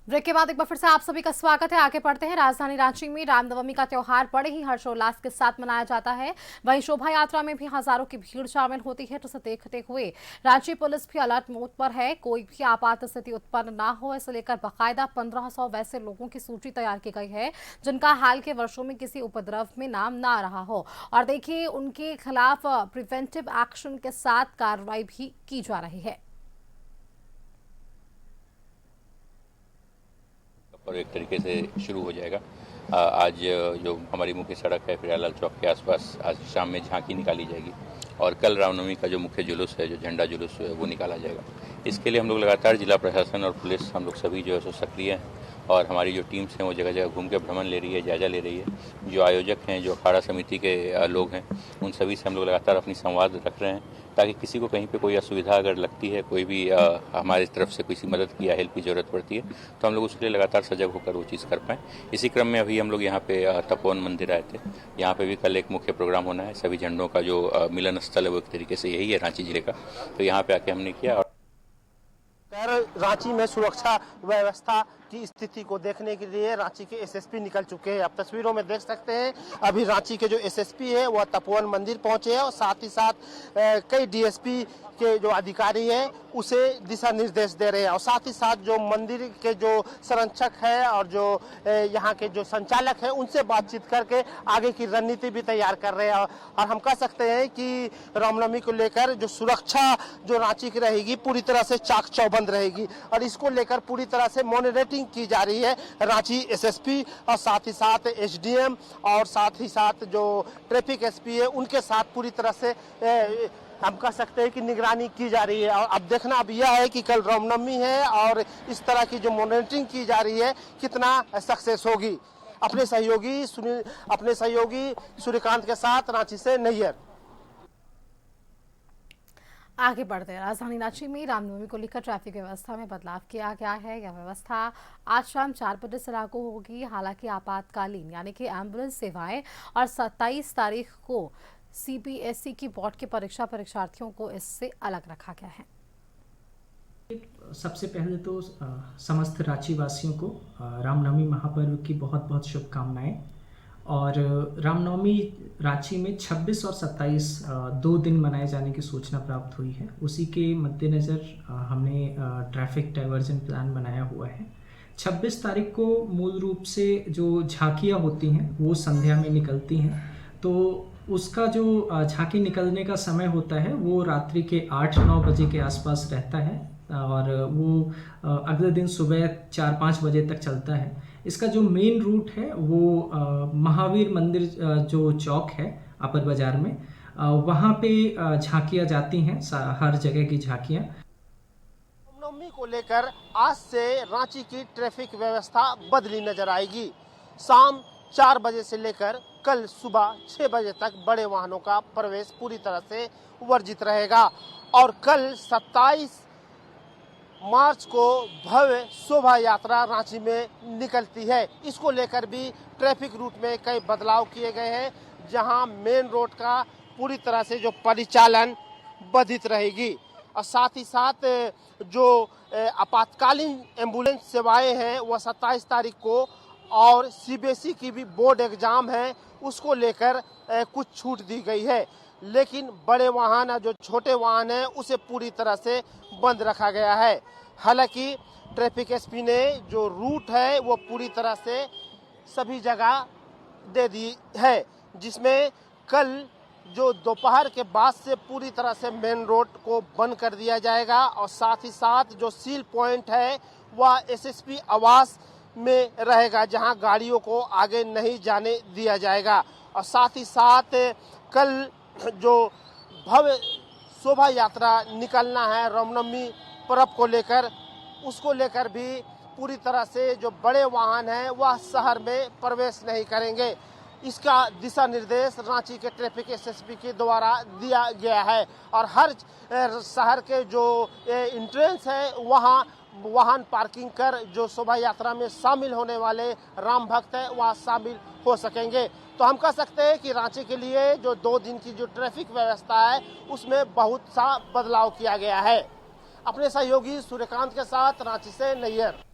Break के बाद एक बार फिर से आप सभी का स्वागत है। आगे बढ़ते हैं। राजधानी रांची में रामनवमी का त्योहार बड़े ही हर्षोल्लास के साथ मनाया जाता है। वहीं शोभा यात्रा में भी हजारों की भीड़ शामिल होती है, जिसे देखते हुए रांची पुलिस भी अलर्ट मोड पर है। कोई भी आपात स्थिति उत्पन्न ना हो, इसे लेकर बाकायदा 1500 वैसे लोगों की सूची तैयार की गई है जिनका हाल के वर्षों में किसी उपद्रव में नाम ना रहा हो। और देखिए, उनके खिलाफ प्रिवेंटिव एक्शन के साथ कार्रवाई भी की जा रही है। और एक तरीके से शुरू हो जाएगा। आज जो हमारी मुख्य सड़क है फिरालाल चौक के आसपास आज शाम में झांकी निकाली जाएगी और कल रामनवमी का जो मुख्य जुलूस है, जो झंडा जुलूस है, वो निकाला जाएगा। इसके लिए हम लोग लगातार जिला प्रशासन और पुलिस हम लोग सभी जो है सो सक्रिय हैं और हमारी जो टीम्स हैं वो जगह जगह घूम के भ्रमण ले रही है, जायजा ले रही है। जो आयोजक हैं, जो अखाड़ा समिति के लोग हैं, उन सभी से हम लोग लगातार अपनी संवाद रख रहे हैं ताकि किसी को कहीं पे कोई असुविधा अगर लगती है, कोई भी हमारी तरफ से किसी मदद की या हेल्प की जरूरत पड़ती है तो हम लोग उसके लिए लगातार सजग होकर वो चीज़ कर पाएँ। इसी क्रम में अभी हम लोग यहाँ पे तपोवन मंदिर आए थे। यहाँ पे भी कल एक मुख्य प्रोग्राम होना है। सभी झंडों का जो मिलन स्थल है वो एक तरीके से यही है रांची जिले का, तो यहाँ पे आके हमने किया। रांची में सुरक्षा व्यवस्था की स्थिति को देखने के लिए रांची के एसएसपी निकल चुके हैं। आप तस्वीरों में देख सकते हैं, अभी रांची के जो एसएसपी है वह तपोवन मंदिर पहुंचे हैं और साथ ही साथ कई डीएसपी के जो अधिकारी हैं उसे दिशा निर्देश दे रहे हैं और साथ ही साथ जो मंदिर के जो संरक्षक है और जो यहाँ के जो संचालक है उनसे बातचीत करके आगे की रणनीति भी तैयार कर रहे हैं। और हम कह सकते हैं कि रामनवमी को लेकर जो सुरक्षा जो रांची की रहेगी पूरी तरह से चाक चौबंद रहेगी और इसको लेकर पूरी तरह से मॉनिटरिंग की जा रही है। रांची एसएसपी और साथ ही साथ एसडीएम और साथ ही साथ जो ट्रैफिक एसपी है उनके साथ पूरी तरह से हम कह सकते हैं कि निगरानी की जा रही है। और अब देखना अब यह है कि कल रामनवमी है और इस तरह की जो मॉनिटरिंग की जा रही है कितना सक्सेस होगी। अपने सहयोगी सूर्यकांत के साथ रांची से नैयर। आगे बढ़ते हैं। राजधानी रांची में रामनवमी को लेकर ट्रैफिक व्यवस्था में बदलाव किया गया है। यह व्यवस्था आज शाम 4 बजे से लागू होगी। हालांकि आपातकालीन यानी कि एम्बुलेंस सेवाएं और 27 तारीख को सीबीएसई की बोर्ड की परीक्षार्थियों को इससे अलग रखा गया है। सबसे पहले तो समस्त रांची वासियों को रामनवमी महापर्व की बहुत बहुत शुभकामनाएं। और रामनवमी रांची में 26 और 27 2 दिन मनाए जाने की सूचना प्राप्त हुई है। उसी के मद्देनज़र हमने ट्रैफिक डाइवर्जन प्लान बनाया हुआ है। 26 तारीख को मूल रूप से जो झांकियाँ होती हैं वो संध्या में निकलती हैं, तो उसका जो झांकी निकलने का समय होता है वो रात्रि के 8-9 बजे के आसपास रहता है और वो अगले दिन सुबह 4-5 बजे तक चलता है। इसका जो मेन रूट है वो महावीर मंदिर जो चौक है अपर बाजार में, वहाँ पे झांकियाँ जाती हैं, हर जगह की झांकियाँ। रामनवमी को लेकर आज से रांची की ट्रैफिक व्यवस्था बदली नजर आएगी। शाम 4 बजे से लेकर कल सुबह 6 बजे तक बड़े वाहनों का प्रवेश पूरी तरह से वर्जित रहेगा और कल 27 मार्च को भव्य शोभा यात्रा रांची में निकलती है। इसको लेकर भी ट्रैफिक रूट में कई बदलाव किए गए हैं, जहां मेन रोड का पूरी तरह से जो परिचालन बाधित रहेगी और साथ ही साथ जो आपातकालीन एम्बुलेंस सेवाएं हैं वह 27 तारीख को और सीबीएसई की भी बोर्ड एग्जाम है उसको लेकर कुछ छूट दी गई है, लेकिन बड़े वाहन जो छोटे वाहन हैं उसे पूरी तरह से बंद रखा गया है। हालांकि ट्रैफिक एसपी ने जो रूट है वो पूरी तरह से सभी जगह दे दी है, जिसमें कल जो दोपहर के बाद से पूरी तरह से मेन रोड को बंद कर दिया जाएगा और साथ ही साथ जो सील पॉइंट है वह एसएसपी आवास में रहेगा, जहां गाड़ियों को आगे नहीं जाने दिया जाएगा। और साथ ही साथ कल जो भव्य शोभा यात्रा निकलना है रामनवमी पर्व को लेकर, उसको लेकर भी पूरी तरह से जो बड़े वाहन हैं वह शहर में प्रवेश नहीं करेंगे। इसका दिशा निर्देश रांची के ट्रैफिक एसएसपी के द्वारा दिया गया है और हर शहर के जो इंट्रेंस है वहां वाहन पार्किंग कर जो शोभा यात्रा में शामिल होने वाले राम भक्त हैं वहाँ शामिल हो सकेंगे। तो हम कह सकते हैं कि रांची के लिए जो 2 दिन की जो ट्रैफिक व्यवस्था है उसमें बहुत सा बदलाव किया गया है। अपने सहयोगी सूर्यकांत के साथ रांची से नैयर।